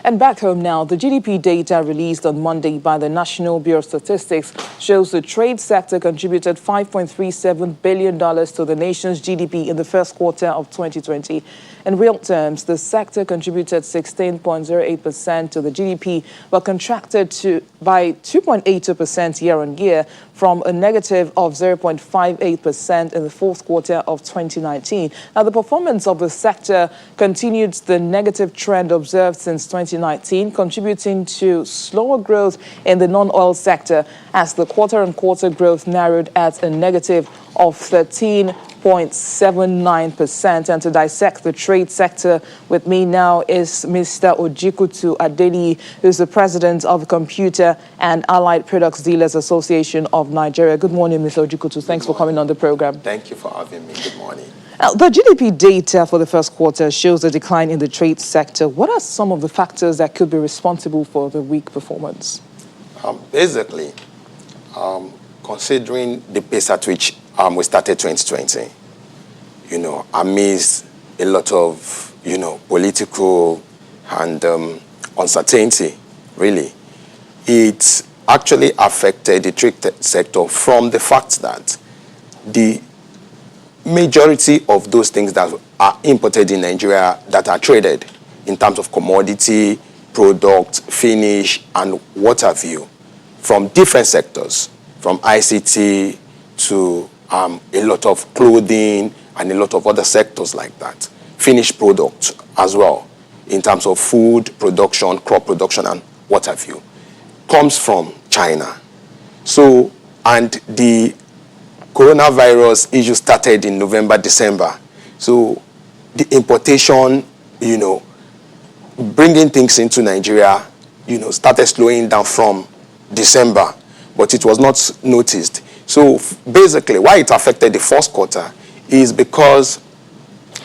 And back home now, the GDP data released on Monday by the National Bureau of Statistics shows the trade sector contributed $5.37 billion to the nation's GDP in the first quarter of 2020. In real terms, the sector contributed 16.08% to the GDP, but contracted by 2.82% year-on-year from a negative of 0.58% in the fourth quarter of 2019. Now, the performance of the sector continued the negative trend observed since 2019, contributing to slower growth in the non-oil sector as the quarter-on-quarter growth narrowed at a negative of 13.79%. And to dissect the trade sector with me now is Mr. Ojikutu Adeni, who's the president of the Computer and Allied Products Dealers Association of Nigeria. Good morning, Mr. Ojikutu. Thanks for coming on the program. Thank you for having me. Good morning. Now, the GDP data for the first quarter shows a decline in the trade sector. What are some of the factors that could be responsible for the weak performance? Basically, considering the pace at which we started 2020, amidst a lot of, political and uncertainty, really, it actually affected the trade sector from the fact that the majority of those things that are imported in Nigeria that are traded in terms of commodity, product, finish, and what have you, from different sectors, from ICT to a lot of clothing and a lot of other sectors like that, finished products as well, in terms of food production, crop production, and what have you, comes from China. So, and the coronavirus issue started in November, December. So the importation, bringing things into Nigeria, started slowing down from December, but it was not noticed. So basically, why it affected the first quarter is because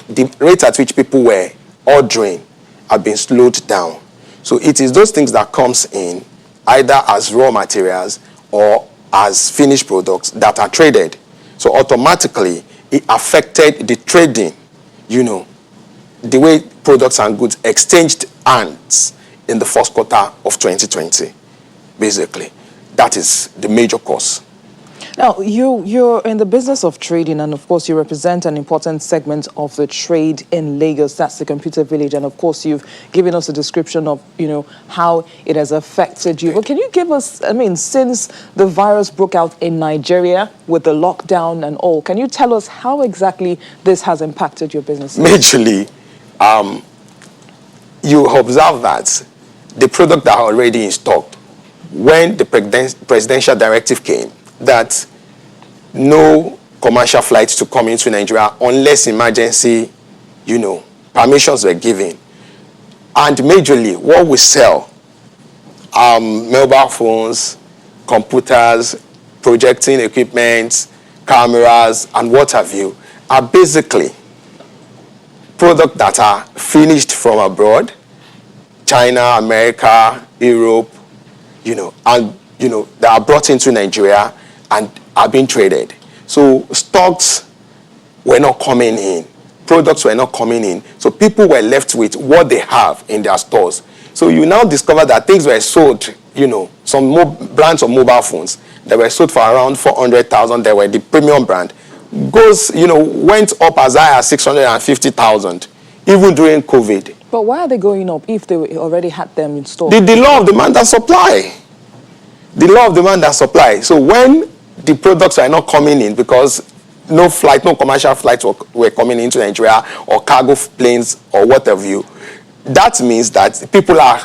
the rate at which people were ordering have been slowed down. So it is those things that comes in either as raw materials or as finished products that are traded. So automatically, it affected the trading, the way products and goods exchanged hands in the first quarter of 2020, basically. That is the major cause. Now, you're in the business of trading, and of course, you represent an important segment of the trade in Lagos. That's the Computer Village, and of course, you've given us a description of, how it has affected you. But can you give us, since the virus broke out in Nigeria with the lockdown and all, can you tell us how exactly this has impacted your business? Majorly, you observe that the product that are already in stock, when the presidential directive came, that no commercial flights to come into Nigeria unless emergency, permissions were given. And majorly, what we sell, mobile phones, computers, projecting equipment, cameras, and what have you, are basically products that are finished from abroad, China, America, Europe, and, that are brought into Nigeria and are being traded. So stocks were not coming in. Products were not coming in. So people were left with what they have in their stores. So you now discover that things were sold, some brands of mobile phones that were sold for around 400,000. They were the premium brand. Went up as high as 650,000, even during COVID. But why are they going up if they already had them in store? The law of demand and supply. The law of demand and supply. So when the products are not coming in because no commercial flights were coming into Nigeria or cargo planes or whatever you, that means that people are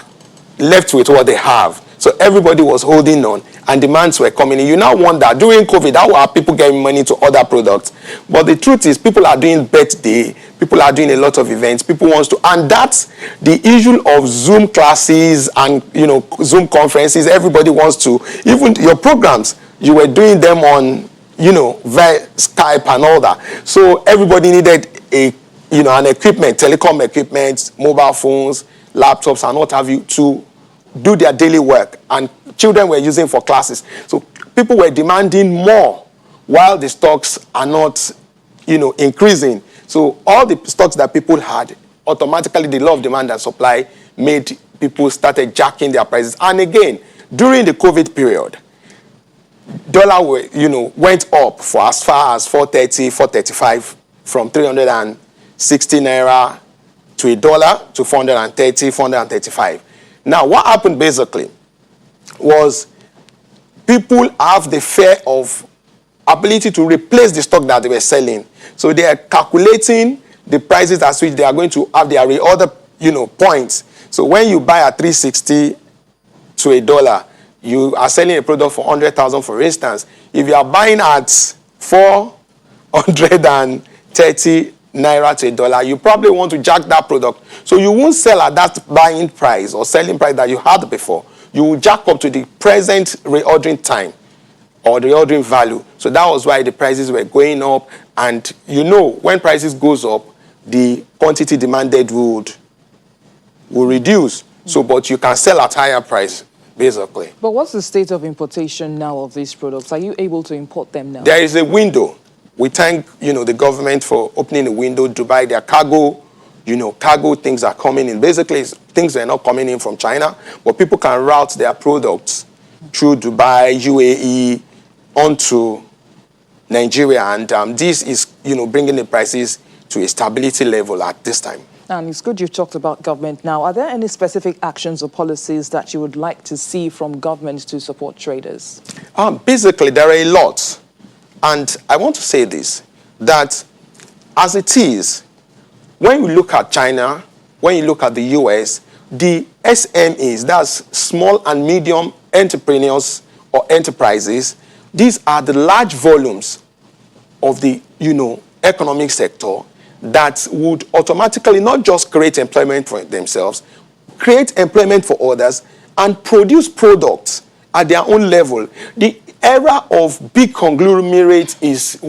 left with what they have. So everybody was holding on and demands were coming in. You now wonder, during COVID, how are people getting money to other products? But the truth is, people are doing birthday, people are doing a lot of events, people want to, and that's the issue of Zoom classes and, Zoom conferences. Everybody wants to, even your programs, you were doing them on, via Skype and all that. So everybody needed an equipment, telecom equipment, mobile phones, laptops, and what have you, to do their daily work, and children were using for classes. So people were demanding more while the stocks are not, increasing. So all the stocks that people had, automatically the law of demand and supply made people started jacking their prices. And again, during the COVID period, dollar, went up for as far as 430, 435, from 360 naira to $1 to 430, 435. Now, what happened basically was people have the fear of ability to replace the stock that they were selling. So they are calculating the prices at which they are going to have their reorder, points. So when you buy at 360 to $1, you are selling a product for 100,000, for instance. If you are buying at 430 naira to $1, you probably want to jack that product. So you won't sell at that buying price or selling price that you had before. You will jack up to the present reordering time or the ordering value. So that was why the prices were going up. And when prices goes up, the quantity demanded will reduce. So, but you can sell at higher price, basically. But what's the state of importation now of these products? Are you able to import them now? There is a window. We thank, the government for opening a window. Dubai, their cargo, cargo things are coming in. Basically, things are not coming in from China, but people can route their products through Dubai, UAE, onto Nigeria. And this is, bringing the prices to a stability level at this time. And it's good you've talked about government now. Are there any specific actions or policies that you would like to see from government to support traders? Basically, there are a lot. And I want to say this, that as it is, when you look at China, when you look at the US, the SMEs, that's small and medium entrepreneurs or enterprises, these are the large volumes of the, economic sector that would automatically not just create employment for themselves, create employment for others, and produce products at their own level. The era of big conglomerates is,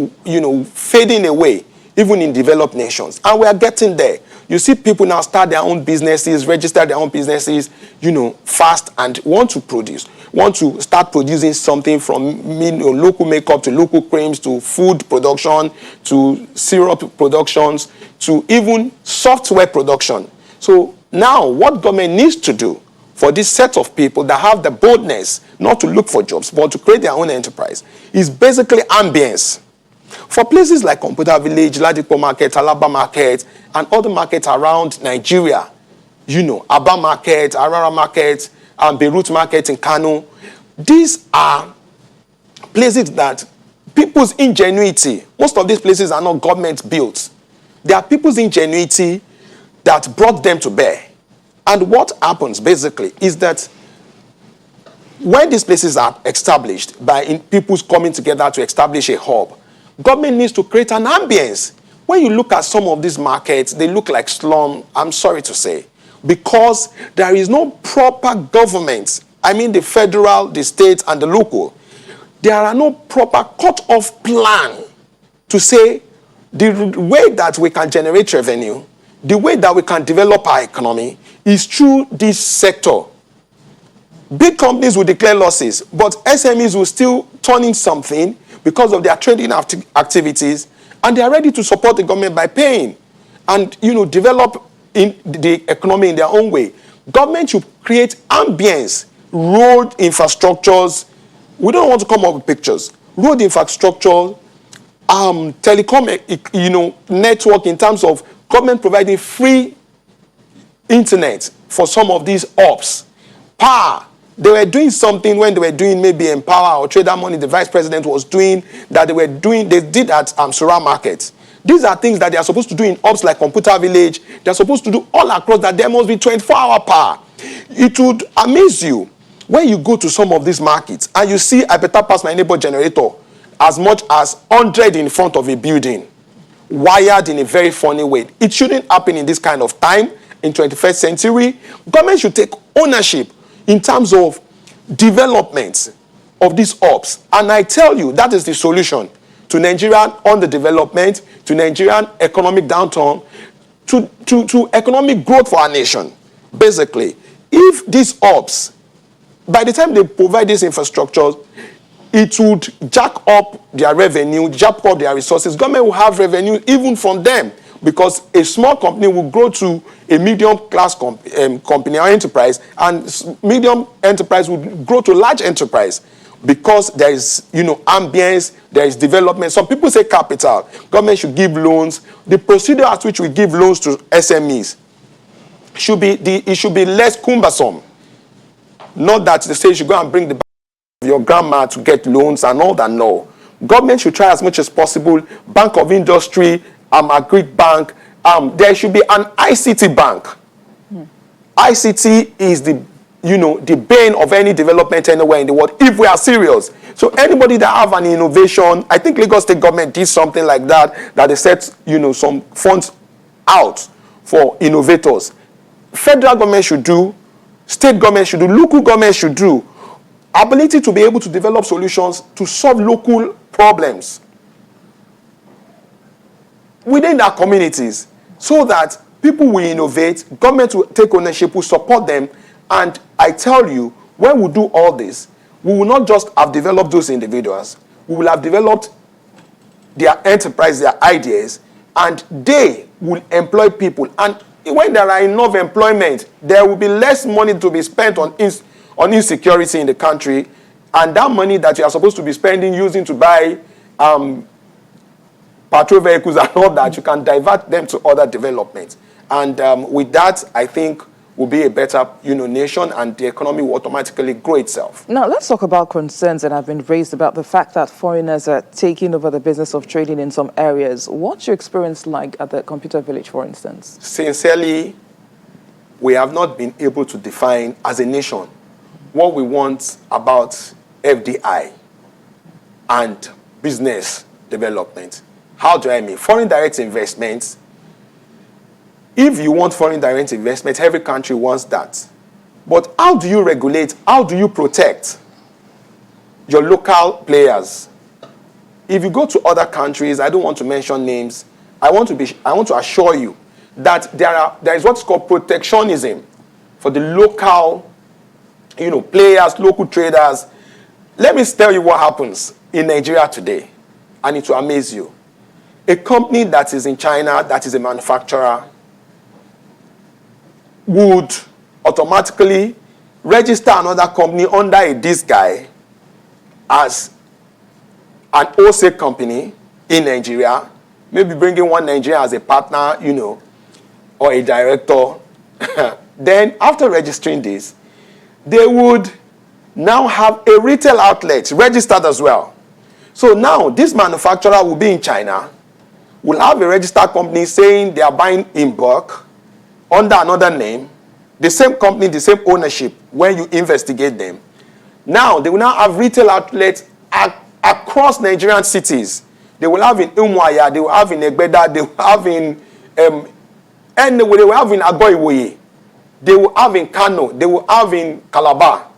fading away, even in developed nations. And we are getting there. You see people now start their own businesses, register their own businesses, fast, and want to start producing something from local makeup to local creams to food production to syrup productions to even software production. So now what government needs to do for this set of people that have the boldness not to look for jobs but to create their own enterprise is basically ambience. For places like Computer Village, Ladipo Market, Alaba Market, and other markets around Nigeria, Aba Market, Arara Market, and Beirut Market in Kano, these are places that people's ingenuity, most of these places are not government built. They are people's ingenuity that brought them to bear. And what happens basically is that when these places are established by people's coming together to establish a hub, government needs to create an ambience. When you look at some of these markets, they look like slum, I'm sorry to say, because there is no proper government. I mean the federal, the state, and the local. There are no proper cut-off plan to say the way that we can generate revenue, the way that we can develop our economy is through this sector. Big companies will declare losses, but SMEs will still turn in something because of their trading activities, and they are ready to support the government by paying and, develop in the economy in their own way. Government should create ambience, road infrastructures. We don't want to come up with pictures. Road infrastructure, telecom, network in terms of government providing free internet for some of these ops. Power. They were doing something when they were doing maybe Empower or Trader Money, the vice president was doing, they did at Surah Market. These are things that they are supposed to do in ops like Computer Village. They are supposed to do all across that. There must be 24-hour power. It would amaze you when you go to some of these markets and you see I better pass my neighbor generator as much as 100 in front of a building, wired in a very funny way. It shouldn't happen in this kind of time, in 21st century. Government should take ownership in terms of development of these ops. And I tell you, that is the solution to Nigerian underdevelopment, to Nigerian economic downturn, to economic growth for our nation. Basically, if these ops, by the time they provide these infrastructures, it would jack up their revenue, jack up their resources. Government will have revenue even from them. Because a small company will grow to a medium-class company or enterprise, and medium enterprise will grow to large enterprise. Because there is, ambience, there is development. Some people say capital. Government should give loans. The procedure at which we give loans to SMEs should be less cumbersome. Not that they say you should go and bring your grandma to get loans and all that. No. Government should try as much as possible. Bank of Industry, Agric Bank. There should be an ICT bank. ICT is the bane of any development anywhere in the world, if we are serious. So anybody that have an innovation, I think Lagos State government did something like that they set, some funds out for innovators. Federal government should do, state government should do, local government should do. Ability to be able to develop solutions to solve local problems within our communities, so that people will innovate, government will take ownership, will support them. And I tell you, when we do all this, we will not just have developed those individuals, we will have developed their enterprise, their ideas, and they will employ people. And when there are enough employment, there will be less money to be spent on insecurity in the country, and that money that you are supposed to be spending using to buy patrol vehicles and all that, you can divert them to other developments. And with that, I think will be a better, nation, and the economy will automatically grow itself. Now, let's talk about concerns that have been raised about the fact that foreigners are taking over the business of trading in some areas. What's your experience like at the Computer Village, for instance? Sincerely, we have not been able to define as a nation what we want about FDI and business development. How do I mean? Foreign direct investments. If you want foreign direct investment, every country wants that. But how do you regulate? How do you protect your local players? If you go to other countries, I don't want to mention names, I want to assure you that there is what's called protectionism for the local, players, local traders. Let me tell you what happens in Nigeria today, and it will amaze you. A company that is in China, that is a manufacturer, would automatically register another company under this guy as an wholesale company in Nigeria, maybe bringing one Nigerian as a partner, or a director. Then after registering this, they would now have a retail outlet registered as well. So now this manufacturer will be in China, will have a registered company saying they are buying in bulk under another name, the same company, the same ownership when you investigate them. Now, they will now have retail outlets across Nigerian cities. They will have in Umuahia, they will have in Egbeda, they will have in they will have in Agoiwoye, they will have in Kano, they will have in Calabar.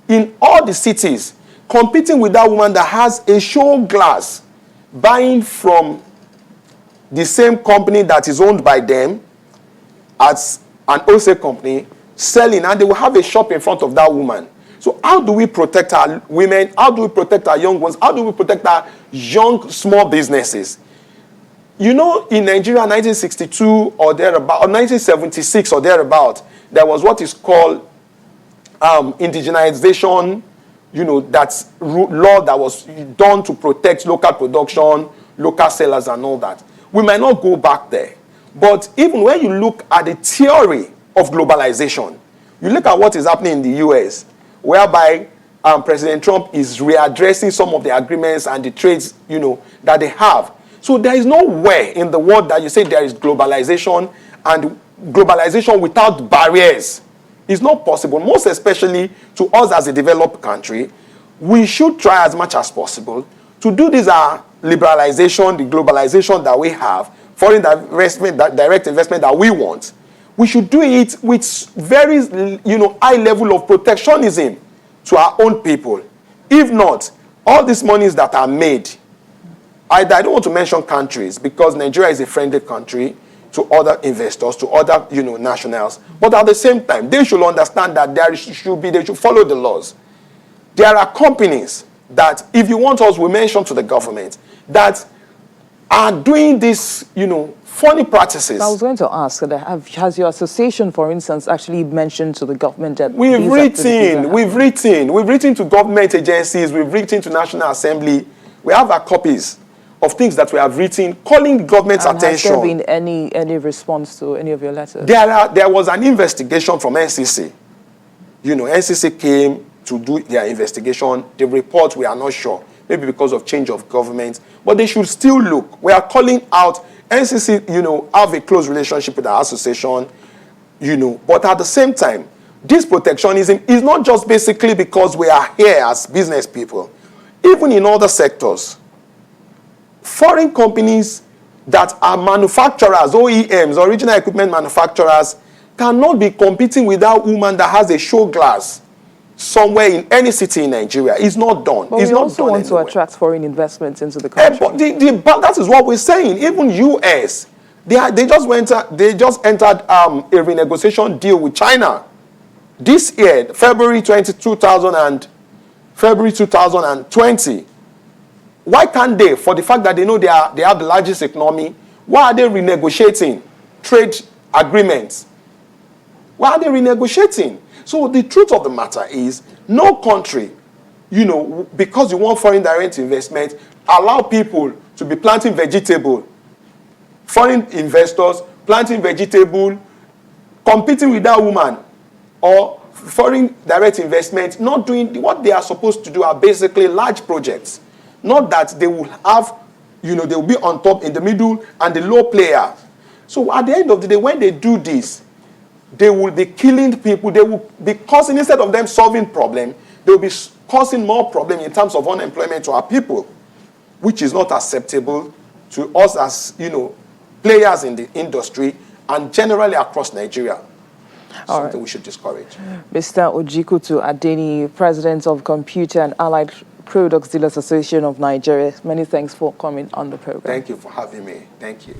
In all the cities, competing with that woman that has a show glass, buying from the same company that is owned by them as an wholesale company, selling, and they will have a shop in front of that woman. So how do we protect our women? How do we protect our young ones? How do we protect our young small businesses? In Nigeria, 1962 or thereabout, or 1976 or thereabout, there was what is called indigenization, that's law that was done to protect local production, local sellers and all that. We might not go back there. But even when you look at the theory of globalization, you look at what is happening in the US, whereby President Trump is readdressing some of the agreements and the trades, that they have. So there is nowhere in the world that you say there is globalization, and globalization without barriers is not possible, most especially to us as a developed country. We should try as much as possible to do this liberalization, the globalization that we have, foreign direct investment that we want. We should do it with very, high level of protectionism to our own people. If not, all these monies that are made, I don't want to mention countries because Nigeria is a friendly country to other investors, to other, nationals. But at the same time, they should understand that they should follow the laws. There are companies that, if you want us, we mention to the government that are doing this, funny practices. I was going to ask, has your association, for instance, actually mentioned to the government that We've written to government agencies, we've written to National Assembly. We have our copies of things that we have written, calling the government's attention. Has there been any response to any of your letters? There was an investigation from NCC. NCC came to do their investigation. The report, we are not sure. Maybe because of change of government. But they should still look. We are calling out NCC, have a close relationship with our association, But at the same time, this protectionism is not just basically because we are here as business people. Even in other sectors, foreign companies that are manufacturers, OEMs, original equipment manufacturers, cannot be competing with that woman that has a show glass somewhere in any city in Nigeria. It's not done. But we also want to attract foreign investments into the country. But that is what we're saying. Even US, they just entered a renegotiation deal with China this year, February 2020. Why can't they, for the fact that they know they have the largest economy, why are they renegotiating trade agreements? Why are they renegotiating? So the truth of the matter is, no country, because you want foreign direct investment, allow people to be planting vegetable. Foreign investors planting vegetable, competing with that woman, or foreign direct investment, not doing what they are supposed to do are basically large projects. Not that they will have, they will be on top, in the middle, and the low player. So at the end of the day, when they do this, they will be killing people. They will be causing, instead of them solving problem, they will be causing more problem in terms of unemployment to our people, which is not acceptable to us as, players in the industry and generally across Nigeria. Something we should discourage. Mr. Ojikutu Adeni, President of Computer and Allied Products Dealers Association of Nigeria, many thanks for coming on the program. Thank you for having me. Thank you.